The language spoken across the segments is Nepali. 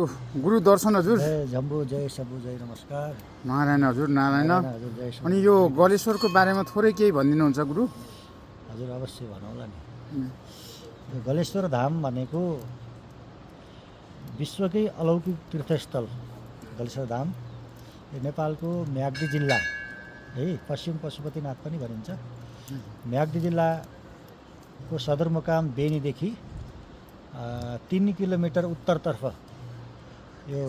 गुरु दर्शन हजुर। जय जम्बू जय शम्भु जय नमस्कार। नारायण हजुर, नारायण। नारायण हजुर जय शम्भु। अनि यो गलेश्वरको बारेमा थोरै केही भनिदिनुहुन्छ गुरु? हजुर अवश्य भनौँला नि। यो गलेश्वर धाम भनेको विश्वकै अलौकिक तीर्थस्थल गलेश्वर धाम। यो नेपालको म्याग्दी जिल्ला है, पश्चिम पशुपतिनाथ पनि भनिन्छ। म्याग्दी जिल्लाको सदरमुकाम बेनीदेखि 3 किलोमिटर उत्तरतर्फ यो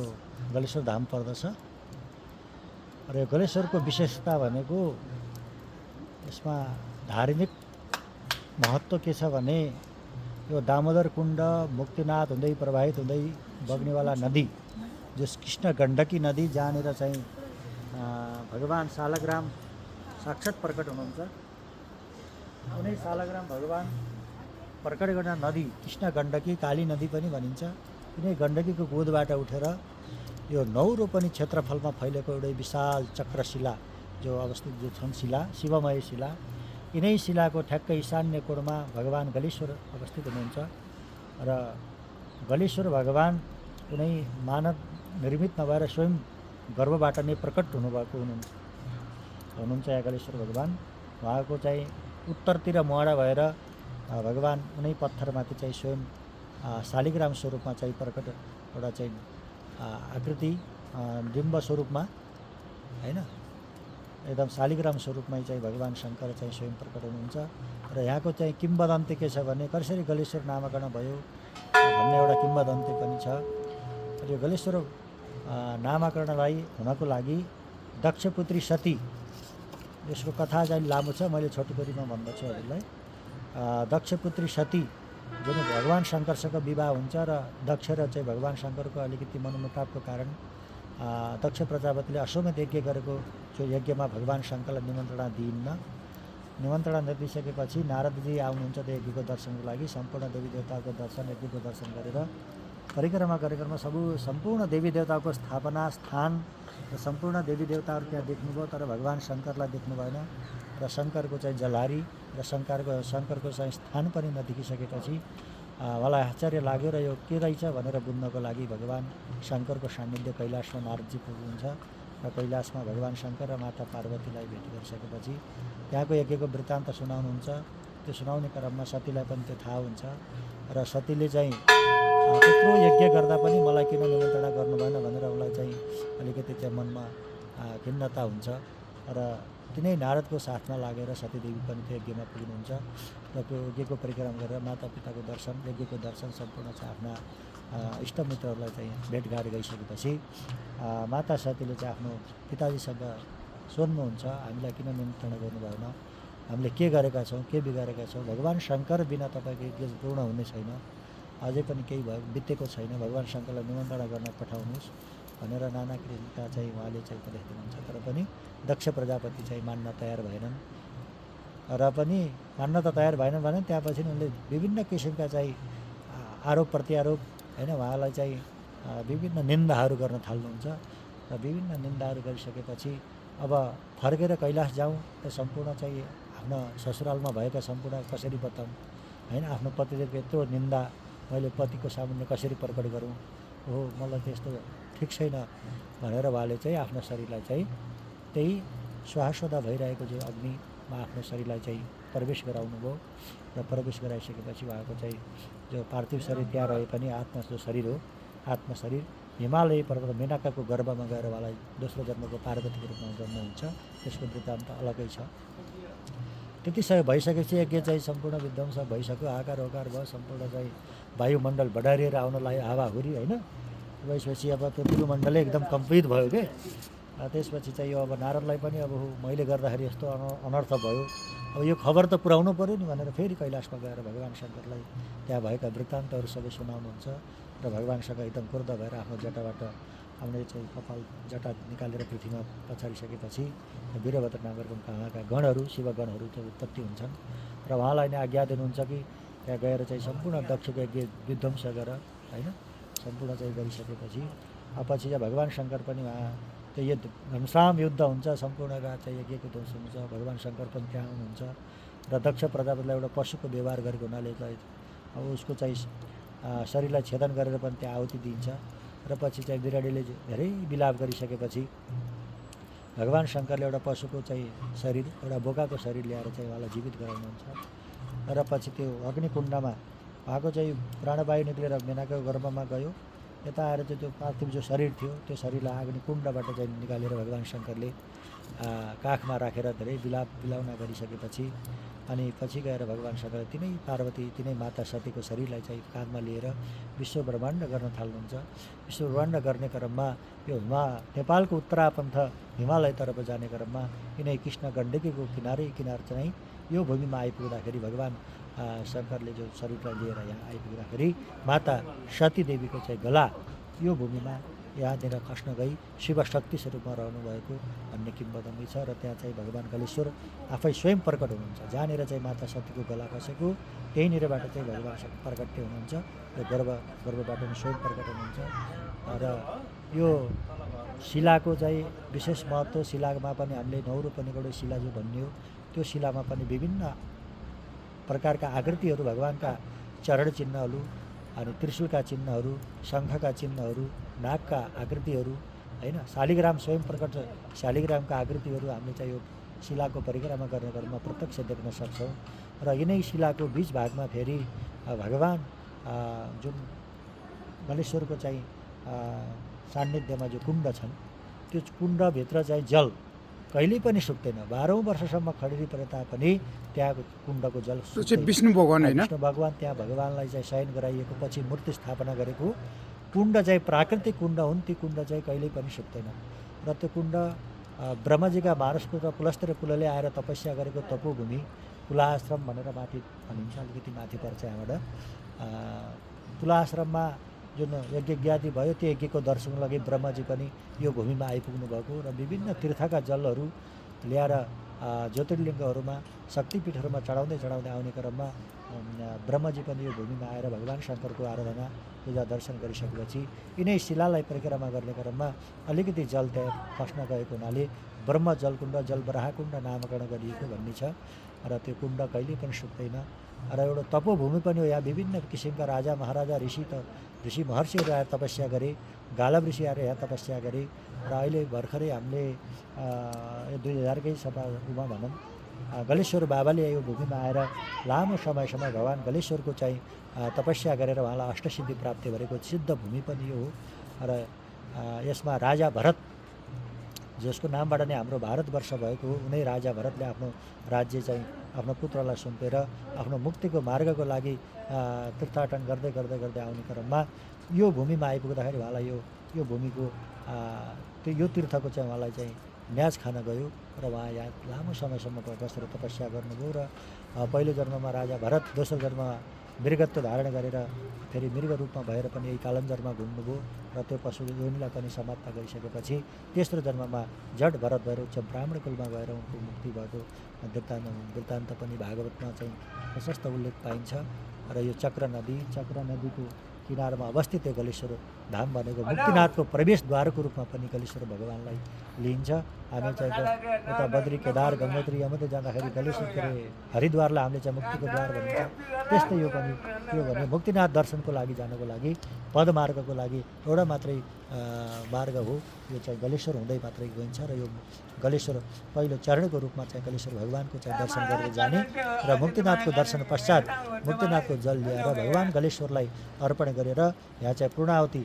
गलेश्वर धाम पर्दछ। र यो गलेश्वरको विशेषता भनेको यसमा धार्मिक महत्त्व के छ भने यो दामोदर कुण्ड मुक्तिनाथ हुँदै प्रवाहित हुँदै बग्नेवाला नदी, जो कृष्ण गण्डकी नदी, जहाँनिर चाहिँ भगवान सालग्राम साक्षात् प्रकट हुनुहुन्छ। उनै सालग्राम भगवान प्रकट गर्न नदी कृष्ण गण्डकी, काली नदी पनि भनिन्छ। यिनै गण्डकीको गोदबाट उठेर यो 9 रोपनी क्षेत्रफलमा फैलेको एउटै विशाल चक्रशिला जो अवस्थित जो छन् शिला, शिवमय शिला, यिनै शिलाको ठ्याक्कै ईशान्य कोणमा भगवान गलेश्वर अवस्थित हुनुहुन्छ। र गलेश्वर भगवान कुनै मानव निर्मित नभएर स्वयं गर्भबाट नै प्रकट हुनुभएको हुनुहुन्छ यहाँ गलेश्वर भगवान। उहाँको चाहिँ उत्तरतिर मोहडा भएर भगवान उनै पत्थरमाथि चाहिँ स्वयं शालिग्राम स्वरूपमा चाहिँ प्रकट, एउटा चाहिँ आकृति बिम्ब स्वरूपमा हैन, एकदम शालिग्राम स्वरूपमै चाहिँ भगवान शङ्कर चाहिँ स्वयं प्रकट हुनुहुन्छ। र यहाँको चाहिँ किम्वदन्ती के छ भने कसरी गलेश्वर नामकरण भयो भन्ने एउटा किम्वदन्ती पनि छ। र यो गलेश्वर नामकरणलाई हुनको लागि दक्षपुत्री सती, यसको कथा चाहिँ लामो छ, मैले छोटकरीमा भन्दछु हजुरलाई। दक्षपुत्री सती जुन भगवान शङ्करसँग विवाह हुन्छ र दक्ष र चाहिँ भगवान शङ्करको अलिकति मनमुटावको कारण दक्ष प्रजापतिले अश्वमेध यज्ञ गरेको त्यो यज्ञमा भगवान शङ्करलाई निमन्त्रणा दिइन्न। निमन्त्रणा नदिइसकेपछि नारदजी आउनुहुन्छ त्यो यज्ञको दर्शनको लागि। सम्पूर्ण देवी देवताको दर्शन, यज्ञको दर्शन गरेर परिक्रमा सम्पूर्ण देवी देवताको स्थापना स्थान र सम्पूर्ण देवी देवताहरू त्यहाँ देख्नुभयो, तर भगवान शङ्करलाई देख्नु भएन। र शङ्करको चाहिँ जलारी र शङ्करको चाहिँ स्थान पनि नदेखिसकेपछि मलाई आश्चर्य लाग्यो र यो के रहेछ भनेर बुझ्नको लागि भगवान शङ्करको सान्निध्य कैलाशमा नारदजी पुग्नुहुन्छ। र कैलाशमा भगवान शङ्कर र माता पार्वतीलाई भेट गरिसकेपछि त्यहाँको यज्ञको वृत्तान्त सुनाउनुहुन्छ। त्यो सुनाउने क्रममा सतीलाई पनि त्यो थाहा हुन्छ र सतीले चाहिँ त्यत्रो यज्ञ गर्दा पनि मलाई किन निमन्त्रणा गर्नु भएन भनेर उनलाई चाहिँ अलिकति चाहिँ मनमा खिन्नता हुन्छ। र तिनै नारदको साथमा लागेर सतीदेवी पनि त्यो यज्ञमा पुग्नुहुन्छ र त्यो यज्ञको परिक्रमा गरेर मातापिताको दर्शन, यज्ञको दर्शन सम्पूर्ण चाहिँ आफ्ना इष्टमित्रहरूलाई चाहिँ भेटघाट गइसकेपछि माता सतीले चाहिँ आफ्नो पिताजीसँग सोध्नुहुन्छ, हामीलाई किन निमन्त्रणा गर्नु भएन, हामीले के गरेका छौँ, के बिगारेका छौँ, भगवान शङ्कर बिना तपाईँको यज्ञ पूर्ण हुने छैन, अझै पनि केही भयो बितेको छैन, भगवान शङ्करलाई निमन्त्रणा गर्न पठाउनुहोस् भनेर नाना कृतिका चाहिँ उहाँले चाहिँ उपदेश दिनुहुन्छ। तर पनि दक्ष प्रजापति चाहिँ मान्न तयार भएनन्। र पनि मान्न त तयार भएनन् भने त्यहाँपछि उनले विभिन्न किसिमका चाहिँ आरोप प्रत्यारोप होइन, उहाँलाई चाहिँ विभिन्न निन्दाहरू गर्न थाल्नुहुन्छ। र विभिन्न निन्दाहरू गरिसकेपछि अब फर्केर कैलाश जाउँ र सम्पूर्ण चाहिँ आफ्नो ससुरालमा भएका सम्पूर्ण कसरी बताउँ होइन, आफ्नो पतिदेवको यत्रो निन्दा मैले पतिको सामुन्ने कसरी प्रकट गरौँ, हो मलाई त्यस्तो ठिक छैन भनेर उहाँले चाहिँ आफ्नो शरीरलाई चाहिँ त्यही श्वासोदा भइरहेको जो अग्निमा आफ्नो शरीरलाई चाहिँ प्रवेश गराउनु भयो। र प्रवेश गराइसकेपछि उहाँको चाहिँ जो पार्थिव शरीर त्यहाँ रहे पनि आत्मा जो शरीर हो, आत्मा शरीर हिमालय पर्वत मेनकाको गर्भमा गएर उहाँलाई दोस्रो जन्मको पार्वतीको रूपमा जन्म हुन्छ। त्यसको वृत्तान्त अलगै छ। त्यति समय भइसकेपछि यज्ञ चाहिँ सम्पूर्ण विध्वंस भइसक्यो, आकार ओकार भयो, सम्पूर्ण चाहिँ वायुमण्डल बढारिएर आउन लाग्यो, हावाहुरी होइन। भइसकेपछि अब त्यो वायुमण्डलै एकदम कम्पित भयो के। त्यसपछि चाहिँ यो अब नारदलाई पनि अब मैले गर्दाखेरि यस्तो अनर्थ भयो, अब यो खबर त पुर्याउनु पऱ्यो नि भनेर फेरि कैलाशमा गएर भगवान शङ्करलाई त्यहाँ भएका वृत्तान्तहरू सबै सुनाउनुहुन्छ। र भगवानसँग एकदम क्रोध भएर आफ्नो जटाबाट हामीले चाहिँ कपाल जटा निकालेर पृथ्वीमा पछाडिसकेपछि वीरभद्र नागरको कहाँका गणहरू, शिवगणहरू चाहिँ उत्पत्ति हुन्छन् र उहाँलाई नै आज्ञा दिनुहुन्छ कि त्यहाँ गएर चाहिँ सम्पूर्ण दक्षको यज्ञ विध्वंस गर होइन, सम्पूर्ण चाहिँ गरिसकेपछि पछि चाहिँ भगवान शङ्कर पनि उहाँ त्यो घनश्याम युद्ध हुन्छ, सम्पूर्णका चाहिँ यज्ञको ध्वंस हुन्छ, भगवान शङ्कर पनि त्यहाँ हुनुहुन्छ। र दक्ष प्रजापतिलाई एउटा पशुको व्यवहार गरेको हुनाले चाहिँ अब उसको चाहिँ शरीरलाई छेदन गरेर पनि त्यहाँ आहुति दिन्छ। र पछि चाहिँ बिराडीले धेरै विलाप गरिसकेपछि भगवान् शङ्करले एउटा पशुको चाहिँ शरीर, एउटा बोकाको शरीर ल्याएर चाहिँ उहाँलाई जीवित गराउनुहुन्छ र पछि त्यो अग्निकुण्डमा उहाँको चाहिँ प्राणवायु निक्लेर मेनाको गर्भमा गयो। यता आएर चाहिँ त्यो पार्थिव जो शरीर थियो त्यो शरीरलाई अग्निकुण्डबाट चाहिँ निकालेर भगवान् शङ्करले काखमा राखेर धेरै बिलाउना गरिसकेपछि अनि पछि गएर भगवान् शङ्कर तिनै पार्वती, तिनै माता सतीको शरीरलाई चाहिँ काँधमा लिएर विश्व ब्रह्माण्ड गर्न थाल्नुहुन्छ। विश्व ब्रह्माण्ड गर्ने क्रममा यो नेपालको उत्तरापन्थ हिमालयतर्फ जाने क्रममा यिनै कृष्ण गण्डकीको किनार चाहिँ यो भूमिमा आइपुग्दाखेरि भगवान् शङ्करले जो शरीरलाई लिएर यहाँ आइपुग्दाखेरि माता सती देवीको चाहिँ गला यो भूमिमा यहाँनिर खस्न गई शिव शक्ति स्वरूपमा रहनुभएको भन्ने किम्वदन्ती छ। र त्यहाँ चाहिँ भगवान् गलेश्वर आफै स्वयं प्रकट हुनुहुन्छ। जहाँनिर चाहिँ माता सतीको गला खसेको त्यहीँनिरबाट चाहिँ भगवान् प्रकट हुनुहुन्छ। यो गर्भबाट पनि स्वयं प्रकट हुनुहुन्छ। र यो शिलाको चाहिँ विशेष महत्त्व, शिलामा पनि हामीले 9 रूपनिगौडे शिला जो भन्ने हो त्यो शिलामा पनि विभिन्न प्रकारका आकृतिहरू, भगवान्का चरण चिन्हहरू अनि त्रिशूलका चिन्हहरू, शङ्खका चिन्हहरू, नागका आकृतिहरू होइन, शालिग्राम स्वयं प्रकट शालिग्रामका आकृतिहरू हामीले चाहिँ यो शिलाको परिक्रमा गर्ने क्रममा प्रत्यक्ष देख्न सक्छौँ। र यिनै शिलाको बीच भागमा फेरि भगवान् जुन गलेश्वरको चाहिँ सान्निध्यमा जो कुण्ड छन् त्यो कुण्डभित्र चाहिँ जल कहिल्यै पनि सुक्दैन। 12औं वर्षसम्म खडेरी परे तापनि त्यहाँको कुण्डको जल विष्णु भगवान होइन, विष्णु भगवान त्यहाँ भगवान्लाई चाहिँ शयन गराइएको पछि मूर्ति स्थापना गरेको कुण्ड चाहिँ प्राकृतिक कुण्ड हुन्। ती कुण्ड चाहिँ कहिल्यै पनि सुक्दैन। र त्यो कुण्ड ब्रह्मजीका मानसपुत्र पुलस्त्य र कुलले आएर तपस्या गरेको तपोभूमि कुलाश्रम भनेर माथि भनिन्छ, अलिकति माथि पर्छ यहाँबाट। कुलाश्रममा जुन यज्ञ ज्ञाति भयो त्यो यज्ञको दर्शनको लागि ब्रह्मजी पनि यो भूमिमा आइपुग्नु भएको र विभिन्न तीर्थका जलहरू ल्याएर ज्योतिर्लिङ्गहरूमा शक्तिपीठहरूमा चढाउँदै आउने क्रममा ब्रह्मजी पनि यो भूमिमा आएर भगवान् शङ्करको आराधना पूजा दर्शन गरिसकेपछि यिनै शिलालाई परिक्रमा गर्ने क्रममा अलिकति जल त्यहाँ खस्न गएको हुनाले ब्रह्म जलकुण्ड जलबराहकुण्ड नामकरण गरिएको भन्ने छ। र त्यो कुण्ड कहिल्यै पनि सुक्दैन। र एउटा तपोभूमि पनि हो। यहाँ विभिन्न किसिमका राजा महाराजा ऋषि महर्षिहरू आएर तपस्या गरे, गालव ऋषि आएर यहाँ तपस्या गरे। र अहिले भर्खरै हामीले 2000कै सभामा भनौँ गलेश्वर बाबाले यो भूमिमा आएर लामो समयसम्म भगवान् गलेश्वरको चाहिँ तपस्या गरेर उहाँलाई अष्टसिद्धि प्राप्ति भएको सिद्ध भूमि पनि यो हो। र यसमा राजा भरत, जसको नामबाट नै हाम्रो भारतवर्ष भएको हो, उनै राजा भरतले आफ्नो राज्य चाहिँ आफ्नो पुत्रलाई सुम्पेर आफ्नो मुक्तिको मार्गको लागि तीर्थाटन गर्दै आउने क्रममा यो भूमिमा आइपुग्दाखेरि उहाँलाई यो भूमिको यो तीर्थको चाहिँ उहाँलाई चाहिँ न्याज खान गयो। र उहाँ यहाँ लामो समयसम्म बसेर तपस्या गर्नुभयो। र पहिलो जन्ममा राजा भरत, दोस्रो जन्ममा मृगत्व धारण गरेर फेरि मृग रूपमा भएर पनि यही कालञ्जरमा घुम्नुभयो। र त्यो पशु योनिलाई पनि समाप्त गरिसकेपछि तेस्रो जन्ममा जड भरत भएर उच्च ब्राह्मण कुलमा गएर उनको मुक्ति भएको वृत्तान्त पनि भागवतमा चाहिँ प्रशस्त उल्लेख पाइन्छ। र यो चक्र नदीको किनारमा अवस्थित यो गलेश्वर धाम भनेको मुक्तिनाथको प्रवेशद्वारको रूपमा पनि गलेश्वर भगवान्लाई लिइन्छ। हामी चाहिँ उता बद्री केदार गङ्गोत्री यमुना जाँदाखेरि गलेश्वर हरिद्वारलाई हामीले चाहिँ मुक्तिको द्वार भनिन्छ। त्यस्तै यो पनि के भने मुक्तिनाथ दर्शनको लागि जानको लागि पदमार्गको लागि एउटा मात्रै मार्ग हो, यो चाहिँ गलेश्वर हुँदै मात्रै गइन्छ। र यो गलेश्वर पहिलो चरणको रूपमा चाहिँ गलेश्वर भगवान्को चाहिँ दर्शन गरेर जाने र मुक्तिनाथको दर्शन पश्चात मुक्तिनाथको जल ल्याएर भगवान् गलेश्वरलाई अर्पण गरेर यहाँ चाहिँ पूर्णाहुति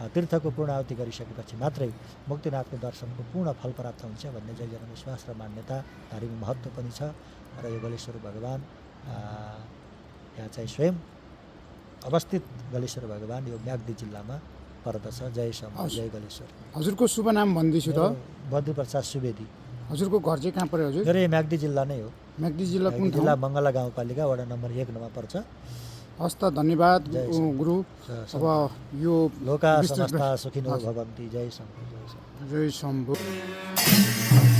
तीर्थको पूर्णाहुति गरिसकेपछि मात्रै मुक्तिनाथको दर्शनको पूर्ण फल प्राप्त हुन्छ भन्ने चाहिँ जनविश्वास र मान्यता, धार्मिक महत्त्व पनि छ। र यो गलेश्वर भगवान् यहाँ चाहिँ स्वयं अवस्थित गलेश्वर भगवान् यो म्याग्दी जिल्लामा पर्दछ। जय शम्भु, जय गलेश्वर। हजुरको शुभ नाम भन्दैछु त? बद्रीप्रसाद सुवेदी। हजुरको घर चाहिँ कहाँ पर्यो हजुर? मेरो यो म्याग्दी जिल्ला नै हो। म्याग्दी जिल्ला कुन ठाउँ? जिल्ला मङ्गला गाउँपालिका वडा नम्बर 1 मा पर्छ। हस्त धन्यवाद गुरु। अब यो लोका समस्ता सुखिनो भवन्ति। जय शम्भु, जय शम्भु। जय शम्भु।